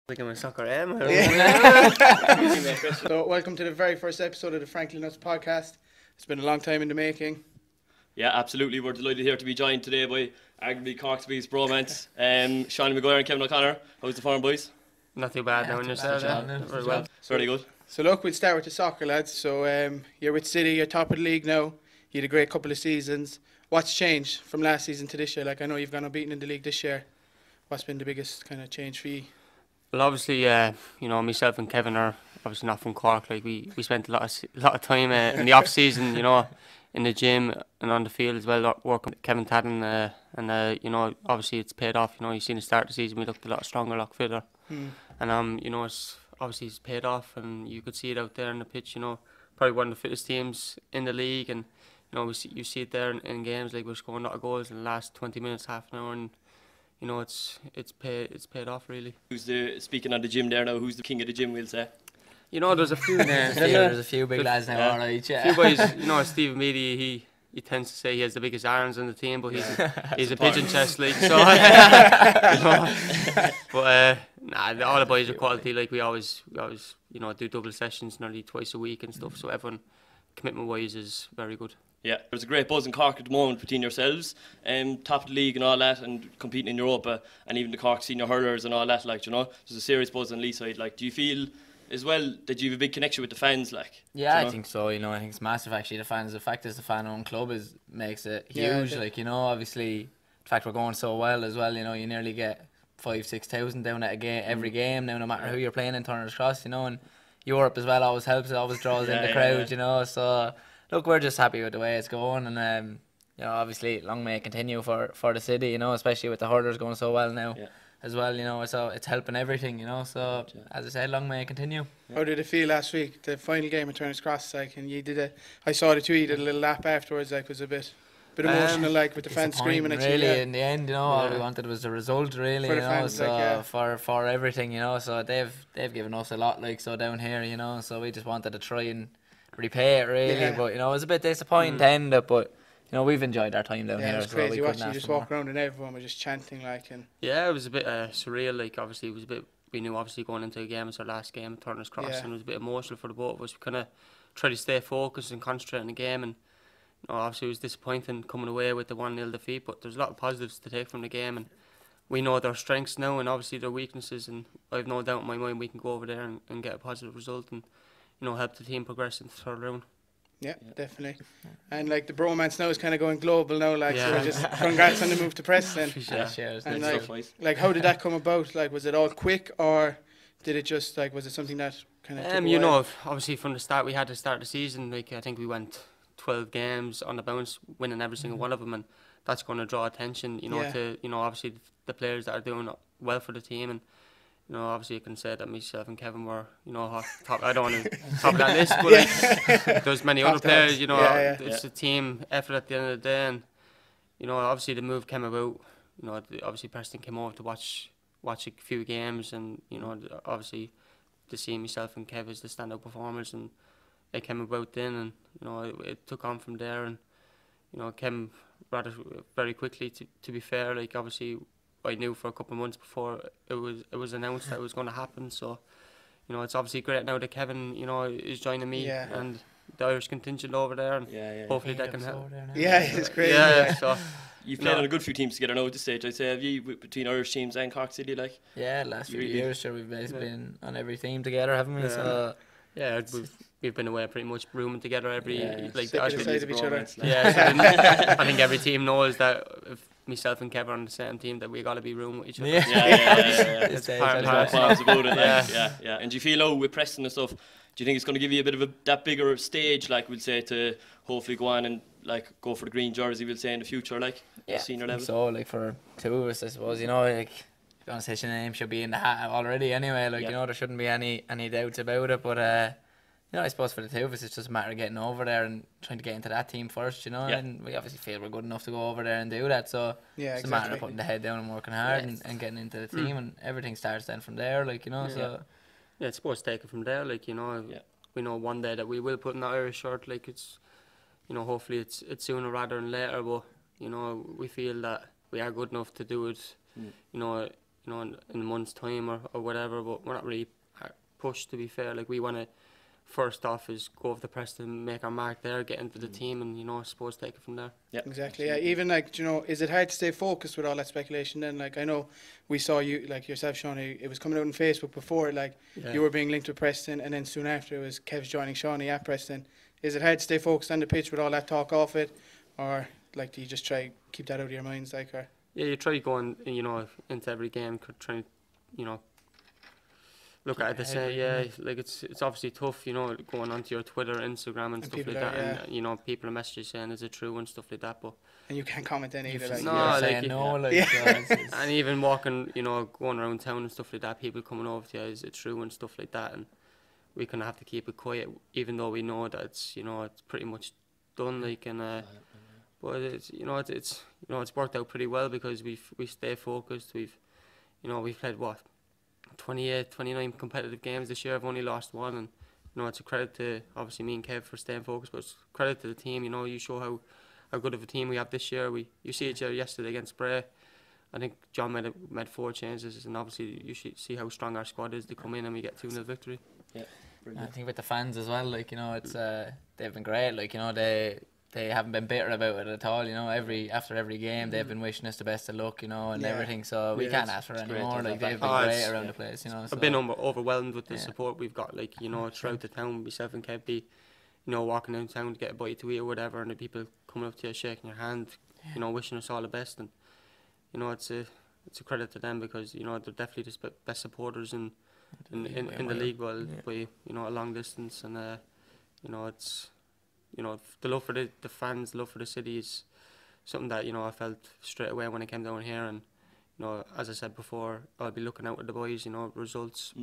Like I'm a soccer am. So welcome to the very first episode of the Frankly Nuts podcast. It's been a long time in the making. Yeah, absolutely. We're delighted here to be joined today by arguably Cork's biggest bromance, Seani Maguire and Kevin O'Connor. How's the form, boys? Not too bad now on yourself. Very well. Very good. So look, we'll start with the soccer, lads. So you're with City, you're top of the league now. You had a great couple of seasons. What's changed from last season to this year? Like, I know you've gone unbeaten in the league this year. What's been the biggest kind of change for you? Well, obviously, myself and Kevin are obviously not from Cork. Like we spent a lot of time in the off season, in the gym and on the field as well, working with Kevin Tadden, and obviously it's paid off. You've seen the start of the season, we looked a lot stronger, a lot fitter, and it's paid off, and you could see it out there on the pitch. Probably one of the fittest teams in the league, and you see it there in games. Like, we're scoring a lot of goals in the last 20 minutes, half an hour, and it's paid off really. Speaking of the gym there now, who's the king of the gym, we'll say? There's a few names. There's a few big lads now, alright. A few boys. Steve Meady, he tends to say he has the biggest arms in the team, but he's a pigeon chest league. So, but all the boys are quality. Like, we always do double sessions nearly twice a week and stuff. So everyone, commitment wise, is very good. Yeah, there's a great buzz in Cork at the moment between yourselves, top of the league and all that, and competing in Europa, and even the Cork senior hurlers and all that. There's a serious buzz on Lee's side. Do you feel as well that you have a big connection with the fans? Yeah, I think so. I think it's massive actually. The fact is the fan-owned club makes it huge. Obviously the fact we're going so well as well. You nearly get 5,000-6,000 down at a game every game now, no matter who you're playing in Turner's Cross. And Europe as well always helps. It always draws in the crowd. So. Look, we're just happy with the way it's going, and obviously long may it continue for the city, especially with the hurlers going so well now, as well, so it's helping everything, so as I said, long may it continue. How did it feel last week, the final game at Turner's Cross, and I saw the tweet, you did a little lap afterwards, was a bit emotional, with the fans screaming at you. Really, in the end, all we wanted was the result, really, for the fans, for everything, so they've given us a lot, so down here, so we just wanted to try and repay it really, but it was a bit disappointing to end it, but we've enjoyed our time down here. It's crazy watching you just walk around and everyone was just chanting and it was a bit surreal. Obviously it was a bit, we knew obviously going into a game, it's our last game at Turner's Cross, and it was a bit emotional for the both of us. We kind of tried to stay focused and concentrate on the game, and obviously it was disappointing coming away with the 1-0 defeat, but there's a lot of positives to take from the game, and we know their strengths now and obviously their weaknesses, and I've no doubt in my mind we can go over there and get a positive result and help the team progress into the third round. Yeah, definitely. And the bromance now is kind of going global now. So just congrats on the move to Preston. And how did that come about? Was it all quick, or did it just was it something that kind of? Obviously from the start we had to start the season. I think we went 12 games on the bounce, winning every single one of them, and that's going to draw attention. To obviously the players that are doing well for the team, and. Obviously I can say that myself and Kevin were, top. I don't want to top of that list, but there's many other players. It's a team effort at the end of the day, and obviously the move came about. Obviously Preston came over to watch a few games, and obviously to see myself and Kev as the standout performers, and it came about then, and it took on from there, and came rather very quickly. To be fair, obviously. I knew for a couple of months before it was announced that it was going to happen. So, it's obviously great now that Kevin, is joining me and the Irish contingent over there, and hopefully that can help. It's great. So you've played on a good few teams together now at this stage, I'd say. Have you, between Irish teams and Cork City, Yeah, last few years, sure, we've been on every team together, haven't we? Yeah. So we've been away pretty much rooming together every beside of each other. I think every team knows that if myself and Kevin are on the same team, that we got to be room with each other. It's part and parcel about it. And do you feel with Preston and stuff, do you think it's going to give you a bit of that bigger stage, we'll say, to hopefully go on and go for the green jersey, we'll say, in the future, senior level? So for two of us, I suppose, the conversation name should be in the hat already anyway, there shouldn't be any doubts about it, but I suppose for the two of us, it's just a matter of getting over there and trying to get into that team first, and we obviously feel we're good enough to go over there and do that, so it's a matter of putting the head down and working hard and getting into the team, and everything starts then from there, so. Yeah, it's supposed to take it from there, we know one day that we will put in the Irish shirt, it's, hopefully it's sooner rather than later, but, we feel that we are good enough to do it, you know, in a month's time or whatever. But we're not really pushed, to be fair. Like, we want to, first off, is go over to Preston, make our mark there, get into the team, and, you know, I suppose take it from there. Yeah, exactly. Yeah, even like, you know, is it hard to stay focused with all that speculation? Then, like, I know we saw you, like yourself, Seani. It was coming out on Facebook before, like you were being linked with Preston, and then soon after it was Kev's joining Seani at Preston. Is it hard to stay focused on the pitch with all that talk off it, or like do you just try keep that out of your minds, like? Or yeah, you try going, you know, into every game, try, you know, look at it and say, like it's obviously tough, you know, going onto your Twitter, Instagram and stuff like that, and you know, people are messaging saying is it true and stuff like that, but and you can't comment then either, like and even walking, you know, going around town and stuff like that, people coming over to you, is it true and stuff like that, and we kind of have to keep it quiet, even though we know that it's, you know, it's pretty much done, like, and but it's, you know, it's you know, it's worked out pretty well because we stay focused. We've played what 28, 29 competitive games this year. I've only lost one, and you know, it's a credit to obviously me and Kev for staying focused, but it's credit to the team. You know, you show how good of a team we have this year. You see it yesterday against Bray. I think John made 4 changes, and obviously you should see how strong our squad is to come in and we get 2-0 victory. Yeah, I think with the fans as well, like, you know, it's they've been great. Like, you know, they haven't been bitter about it at all. You know, after every game they've been wishing us the best of luck, you know, and everything. So we can't ask for any more. Like, they've been great around the place, you know. I've been overwhelmed with the support we've got. Like, you know, throughout the town, myself and Kev, you know, walking down town to get a bite to eat or whatever, and the people coming up to you, shaking your hand, you know, wishing us all the best. And you know, it's a credit to them because, you know, they're definitely the best supporters in the league, by you know, a long distance, and you know, it's, you know, the love for the fans, the love for the city is something that, you know, I felt straight away when I came down here. And you know, as I said before, I'll be looking out with the boys, you know, results,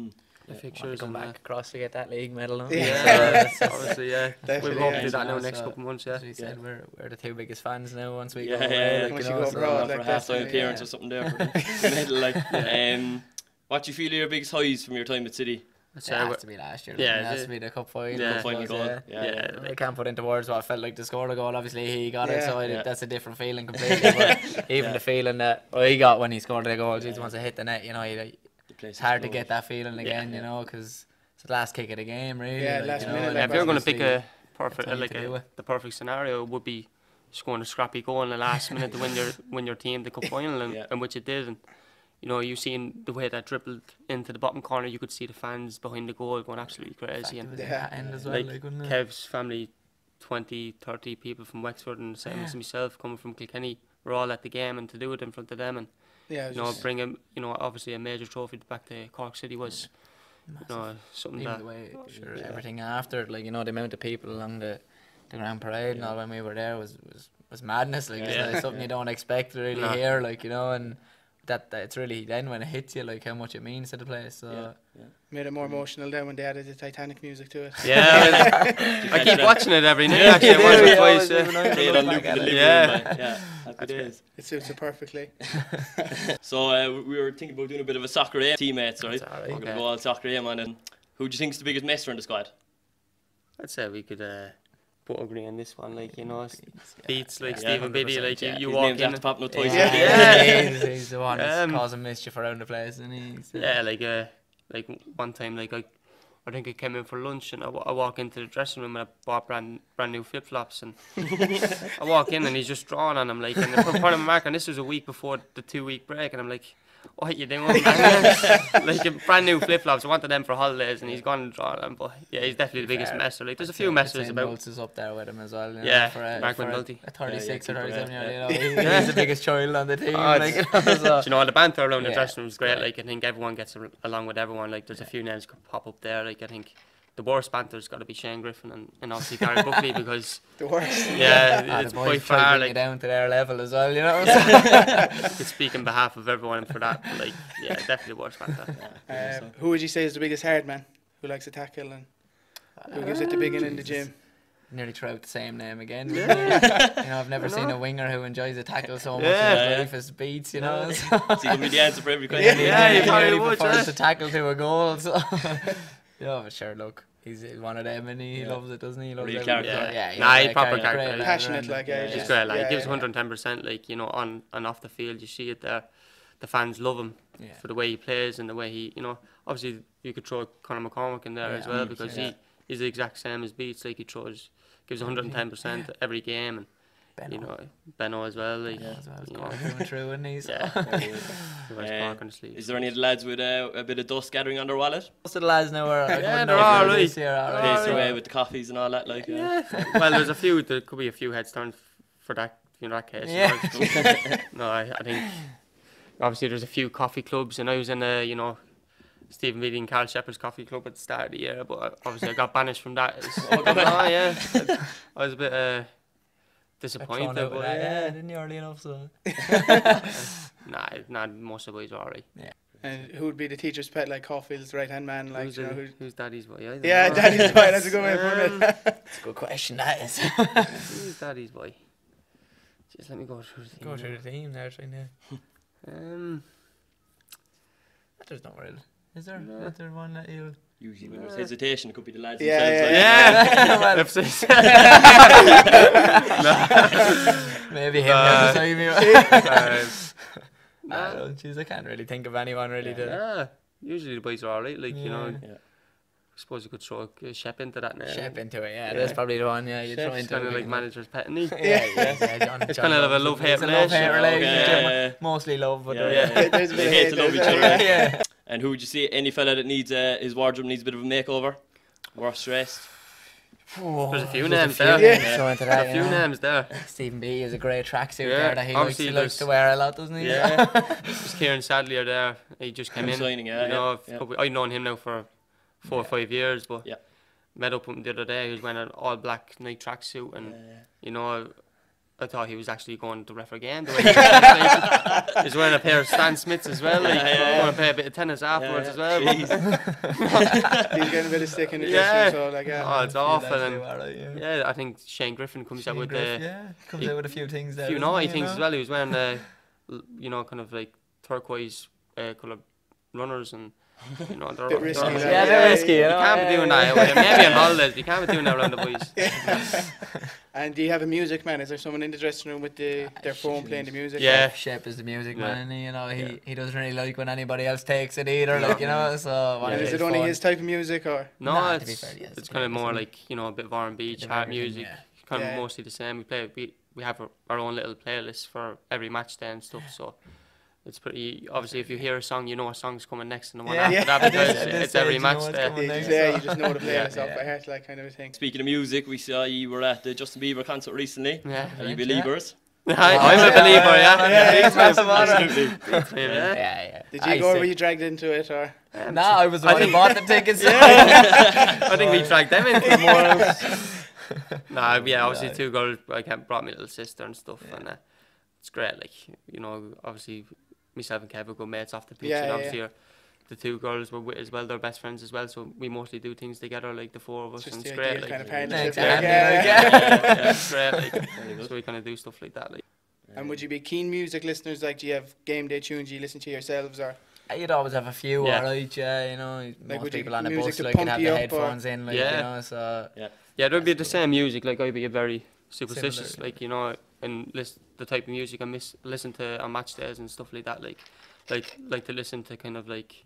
the fixtures, come back across to get that league medal. No? Obviously, we'll hope to do that now next couple of months. As we said, we're the 2 biggest fans now once we go away. Like, once you go abroad, for a half-time appearance or something there for the medal. Like, what do you feel are your biggest highs from your time at City? It has to be last year. It has to be the cup final. Cup final goal. I can't put into words what I felt like to score the goal. Obviously he got it, so that's a different feeling completely. But even the feeling that he got when he scored the goal, just once it hit the net, you know, it's hard to get that feeling again, you know, because it's the last kick of the game, really. Yeah, last minute. If you're going to pick a perfect, the perfect scenario, would be scoring a scrappy goal in the last minute to win your team the cup final, and which it did. And you know, you seen the way that dribbled into the bottom corner, you could see the fans behind the goal going absolutely crazy. And end as well, like Kev's family, 20, 30 people from Wexford, and the same as myself coming from Kilkenny, were all at the game, and to do it in front of them, and you know, bring him, you know, obviously a major trophy back to Cork City was, you know, something even that the way everything after, like, you know, the amount of people along the Grand Parade and all when we were there was madness. Like, it's like something you don't expect to really hear, like, you know, and that it's really then when it hits you, like, how much it means to the place. So made it more emotional then when they added the Titanic music to it. I keep watching it every night. Actually, once or twice. Happy days. It suits it perfectly. So we were thinking about doing a bit of a soccer aim, teammates, right? We're going to go all soccer aim on. And who do you think is the biggest messer in the squad? I'd say we could put agree on this one, like, you know, Beats, like Stephen Biddy, like you walk in. Pop no toys. He's the one that's causing mischief around the place, and he's like one time, like I think I came in for lunch and I walk into the dressing room and I bought brand new flip flops, and I walk in and he's just drawing on them, like, and they put my mark, and this was a week before the 2-week break, and I'm like, what you doing, man? Like, brand new flip flops. I wanted them for holidays, and he's gone and drawn them. But yeah, he's definitely the biggest messer. Like, there's a few messers about. Mills is up there with him as well. You know, yeah, Mark McNulty. A 36 or 37 year old. You know, he's the biggest child on the team. Like, you know, the banter around the dressing room is great. Like, I think everyone gets along with everyone. Like, there's a few names could pop up there. Like, I think the worst banter's got to be Shane Griffin and obviously Gary Buckley, because the worst. Yeah, it's by far like down to their level as well, you know. I could speak on behalf of everyone for that. But, like, yeah, definitely the worst banter. Who would you say is the biggest hard man? Who likes to tackle and who gives it the big in the gym? Nearly throw out the same name again. You know, I've never seen a winger who enjoys a tackle so much in his life as Beats, you know. So you can be the answer for every question. He probably prefers to tackle to a goal. So. Yeah, but sure, look, he's one of them, and he loves it, doesn't he? He loves real character. He's proper character. Passionate, like, he's great. Like, he gives 110%. Like, you know, on and off the field, you see it there. The fans love him. for the way he plays and the way he, you know, obviously you could throw Conor McCormick in there as well, because he's the exact same as Beats. Like, gives 110% every game, and Benno. you know, Benno as well. Like, true, and he's Is there any of the lads with a bit of dust gathering on their wallet? Most of the lads now are they're all right. Pays their way with the coffees and all that, like. Well, there's a few. There could be a few heads turns for that, you know, that case. Yeah. No, I think obviously there's a few coffee clubs, and I was in a, you know, Stephen Beattie and Carl Shepherd's coffee club at the start of the year, but obviously I got banished from that. I was a bit disappointed. But didn't you, early enough? So. Nah, most of the boys are alright. Yeah. And who would be the teacher's pet, like Caulfield's right hand man? Like, who's Daddy's boy? Daddy's boy. That's a good way of putting it. That's a good question. That is. Who's Daddy's boy? Just let me go through the team. Go through the team there, right now. There's no real. Is there? No. Is there one that you? Usually when there's hesitation, it could be the lads themselves. Maybe him. I can't really think of anyone really. Usually the boys are alright. Like, you know. I suppose you could throw a Shep into that now. Shep into it, that's probably the one. Yeah, you throw into kind of like manager's pet, isn't he? It's kind of a love-hate relationship. Mostly love, but they hate to love each other. Yeah. And who would you say, any fella that needs his wardrobe needs a bit of a makeover? Worst dressed? There's a few names there. A few names there. Stephen B is a great tracksuit there that he likes to wear a lot, doesn't he? Yeah. There's Kieran Sadlier there. He just came in. Signing, I've known him now for 4 or 5 years, but met up with him the other day. He was wearing an all black Nike tracksuit, and you know, I thought he was actually going to ref a game. He's wearing a pair of Stan Smiths as well. Like, going to play a bit of tennis afterwards as well. He's getting a bit of stick in the dressing room, so like it's awful. And I think Shane Griffin comes out with a few things there. A few naughty things as well. He was wearing the, you know, kind of like turquoise colour runners, and you know, they're risky. They're risky. You can't be doing that. Maybe on holidays, you can't be doing that around the boys. And do you have a music man? Is there someone in the dressing room with their phone playing the music? Yeah, Shep is the music man, and you know he doesn't really like when anybody else takes it either. Like, you know, so is it only his type of music, or no? It's kind of more like, you know, a bit of R&B, chart music, kind of mostly the same. We have our own little playlist for every match day and stuff, so. It's pretty, obviously if you hear a song, you know a song's coming next and the one after that, because it's every match day. You just know the playlist off by heart, like, kind of a thing. Speaking of music, we saw you were at the Justin Bieber concert recently. Are you believers? I'm a believer, absolutely. Did you go, or were you dragged into it, or? No, I was the one who bought the tickets. I think we dragged them into more. Obviously 2 girls, I brought my little sister and stuff, and it's great, like, you know, obviously myself and Kev are good mates off the pitch, and obviously the 2 girls were with as well, they're best friends as well, so we mostly do things together, like the 4 of us, and it's great, like, kind of partnership. It's great, like, so we kind of do stuff like that, like. And would you be keen music listeners? Like, do you have game day tunes you listen to yourselves, or? You'd always have a few, alright, you know, like, most people on the bus like can have the headphones in, like, you know, so. There'd be the same music, like, I'd be a very superstitious, like, you know, and the type of music I listen to on match days and stuff like that, like to listen to kind of like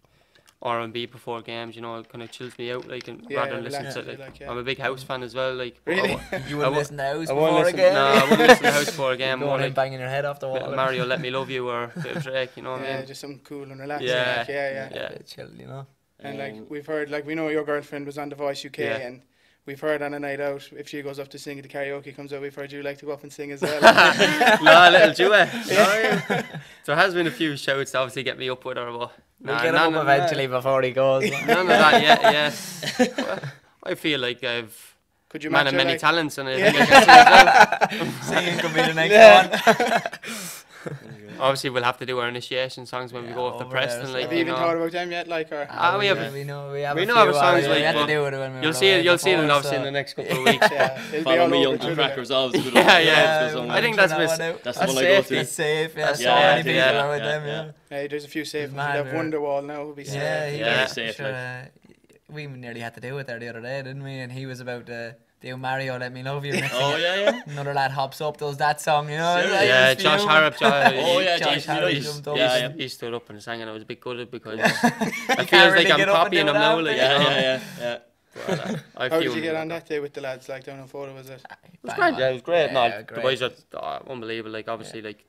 R&B before games, you know, it kind of chills me out, like, and rather than listen to I'm a big House fan as well, like. Really? You wouldn't listen to House before a game? No, I wouldn't listen to House before a game. Going and banging your head off the wall. Mario, Let Me Love You, or a bit of Drake, you know what I mean? Just something cool and relaxing. Yeah. Chill, you know. And like we've heard, like, we know your girlfriend was on The Voice UK, and we've heard on a night out, if she goes up to sing at the karaoke comes out, we've heard you like to go up and sing as well. No, a little duet. There has been a few shouts to obviously get me up with her, but we'll get him up eventually before he goes. None of that yet, well, I feel like I've man of many talents, and I think I can sing as well. Singing could be the next one. Obviously, we'll have to do our initiation songs when we go up to Preston. Like, have you even thought about them yet? Like, or we know our songs. Like, we have to do it when you'll see them obviously in the next couple of weeks. Follow me, Young Crackers. I think that's the one I go to. It's safe. So many people are with them. There's a few safe ones. That Wonderwall now will be safe. Very safe. We nearly had to do it there the other day, didn't we? And he was about to Do Mario, Let Me Love You. Oh, yeah. Another lad hops up, does that song, you know? Like, yeah, Josh Harrop. Josh Harrop jumped up. He stood up and sang, and I was a bit gutted because I feel like I'm copying him now. Like, yeah. But, how did you get on that day with the lads? Like down in Florida, was it? It was great. Yeah, it was great. Yeah, the boys are unbelievable. Like obviously, like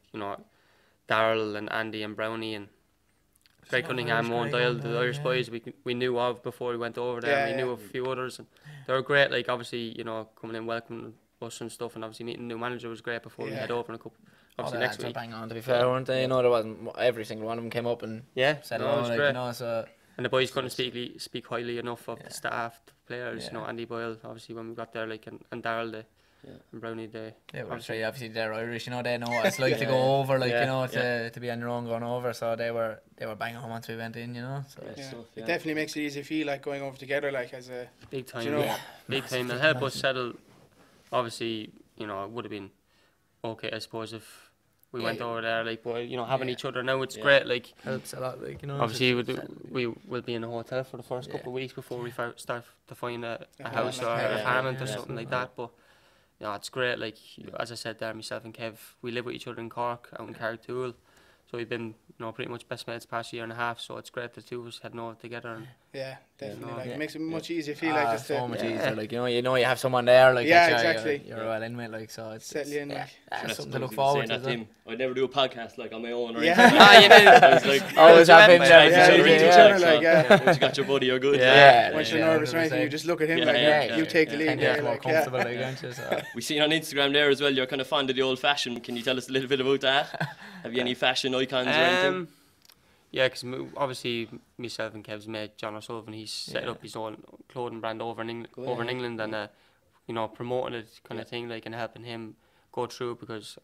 Darryl and Andy and Brownie and Greg Cunningham, Owen Doyle, the Irish boys we knew of before we went over there. We knew of a few others, and they were great. Like obviously, coming in, welcoming us and stuff, and obviously meeting the new manager was great before we head over in a couple. Obviously next week. Bang on, to be fair, weren't they? There wasn't every single one of them came up and said hello, it was great. So. And the boys couldn't speak highly enough of the staff, the players. Andy Boyle, obviously when we got there, like and Darryl, and Brownie, obviously they're Irish, they know what it's like to go over, like to be on your own going over. So they were banging home once we went in, So it definitely makes it easy for you, like going over together, like as a big time, big time. It'll help us settle. Obviously, it would have been okay, I suppose, if we went over there, like, but having each other now, it's great. Like, helps a lot, like, Obviously, we will be in a hotel for the first couple of weeks before we start to find a house or an apartment or something like that. But it's great. Like as I said there, myself and Kev, we live with each other in Cork, out in Carrigtwohill. So we've been, pretty much best mates the past year and a half. So it's great the two of us heading over together. And definitely. Like it makes it much easier. Feel like just so much easier. Like you have someone there. Like exactly. You're well in with. Like so, it's settle in. Like something to look forward to. I'd never do a podcast like on my own or anything. You know. Always have been Once you got your buddy, you're good. Once you're nervous or anything, you just look at him like, you take the lead. More comfortable, aren't you? We seen on Instagram there as well. You're kind of fond of the old fashioned. Can you tell us a little bit about that? Have you any fashion icons or anything? Yeah, because obviously myself and Kev's mate John O'Sullivan, he's set up his own clothing brand over in England, and promoting it kind of thing, like, and helping him go through it, because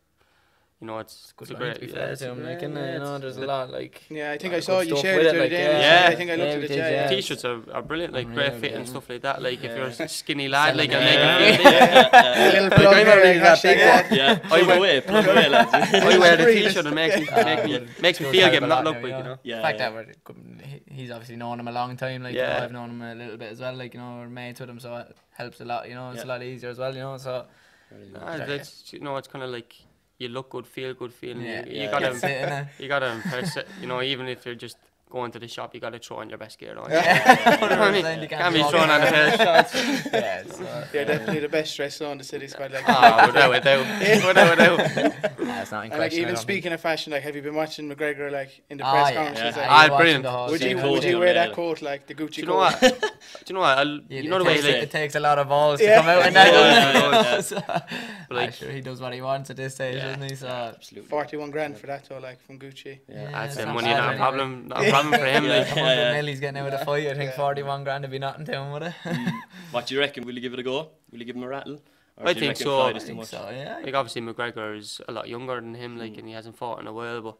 it's good great. To be fair to him, like, there's a lot, like. Yeah, I think I saw you shared it the other day. I think I looked at it. The t-shirts are brilliant, like great fit and stuff like that. Like if you're a skinny lad, like a little plug there, plug away, lads. I wear the t-shirt and makes me feel good, not look big, The fact that he's obviously known him a long time, like I've known him a little bit as well, like we're mates with him, so it helps a lot. It's a lot easier as well, so. It's kind of like. You look good, feel good, feeling. You gotta impress it. Even if you're just going to the shop, you gotta throw on your best gear on. Can't be throwing on a pair of shorts. They're definitely the best dressed on the city squad. Like, without it's not in and like even speaking of fashion, like have you been watching McGregor like in the press conferences? Brilliant. Would you wear that coat, like the Gucci coat? Do you know what? You know the way it takes a lot of balls to come out in that. Like, sure, he does what he wants at this stage, doesn't he? So absolutely. 41 grand for that, though, like from Gucci. That's the money, not a problem. Not a problem for him. Like 100 mil he's getting out of the fight. I think 41 grand would be nothing to him, would it? What do you reckon? Will you give it a go? Will you give him a rattle? I think so. Yeah. Like obviously McGregor is a lot younger than him, like, and he hasn't fought in a while, but.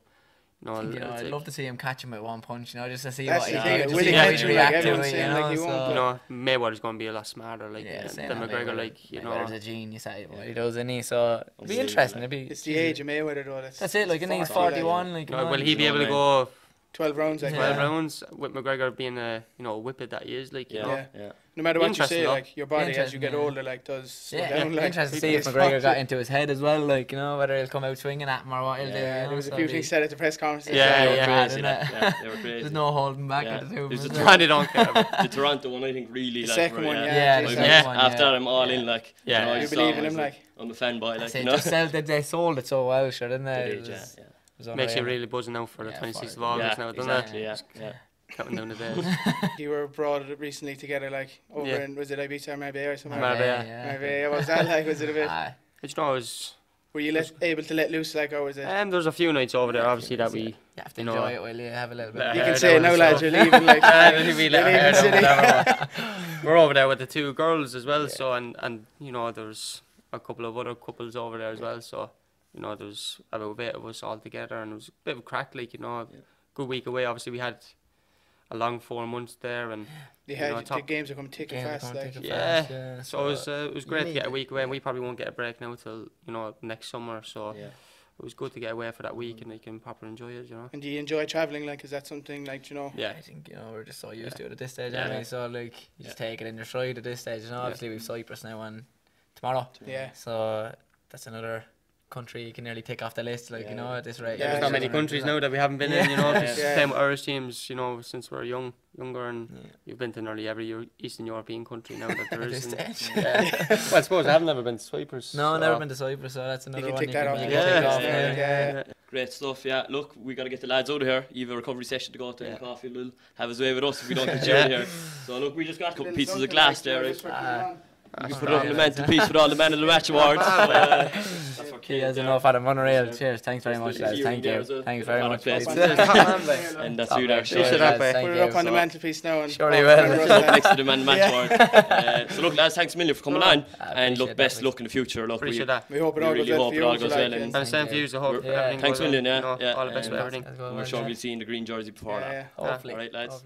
I'd love to see him catch him with one punch, just to see what he'd react to it. Mayweather's going to be a lot smarter, like, than McGregor, like, Mayweather's a genius at what he does, isn't he? So it'd be interesting. It's the age of Mayweather, though. That's it, like, and he's 41. Like, will he be able to go 12 rounds, like 12 rounds with McGregor being a whippet that he is, like, you know. No matter what you say, like your body as you get older, like does slow down. Like, interesting to see if McGregor got into his head as well, like, whether he'll come out swinging at him or what he'll do. There was a few things said at the press conference. They were crazy. There's no holding back at the two. They don't care. The Toronto one, I think, really. The second one, after I'm all in, like, you believe in him, like. I'm a fanboy, like, they sold it so well, sure, didn't they? Makes you really buzzing out for the 26th of August now, doesn't it? Counting down the days. You were abroad recently together, like over in, was it Ibiza or Marbella or something? Marbella. What was that like? Was it a bit? Were you able to let loose, like, or was it? There was a few nights over there, obviously, that we. You have to enjoy it while you have a little bit. You can say it now, lads. You're leaving, like. We're over there with the two girls as well, so and there's a couple of other couples over there as well, so there was about 8 of us all together, and it was a bit of a crack, like, good week away. Obviously, we had a long 4 months there, and the games are coming thick and fast, like. So it was great to get a week away, and we probably won't get a break now till next summer. So it was good to get away for that week and they can proper enjoy it, you know. And do you enjoy travelling? Like, is that something like, you know? Yeah, I think, you know, we're just so used to it at this stage anyway, so like you just take it in your stride at this stage, you know. Obviously we've Cyprus now on tomorrow, so that's another country you can nearly tick off the list, like, you know, at this rate. There's not many countries now that we haven't been in, you know. Playing with Irish teams, you know, since we're younger, and you've been to nearly every Eastern European country now that there is. Well, I suppose I have never been to Cyprus. No, never been to Cyprus, so that's another one you can tick off. Great stuff, Look, we got to get the lads out of here. You have a recovery session to go to, and Coffee will have his way with us if we don't get you in here. So look, we just got a couple pieces of glass there, right? You can put it up on the mantelpiece with all the Man of the Match awards. He has enough at him, unreal. Cheers, thanks very much, guys. Thank you. Thanks very much. And that's you there. Put it up on the mantelpiece now. Sure he will. Up next to the Man of the Match award. So look, lads, thanks a million for coming on. And look, best luck in the future. Look, appreciate that. We hope it all goes well. And same for you, so hope everything thanks a million, all the best with everything. We're sure we'll see you in the green jersey before that. Hopefully. Alright, lads.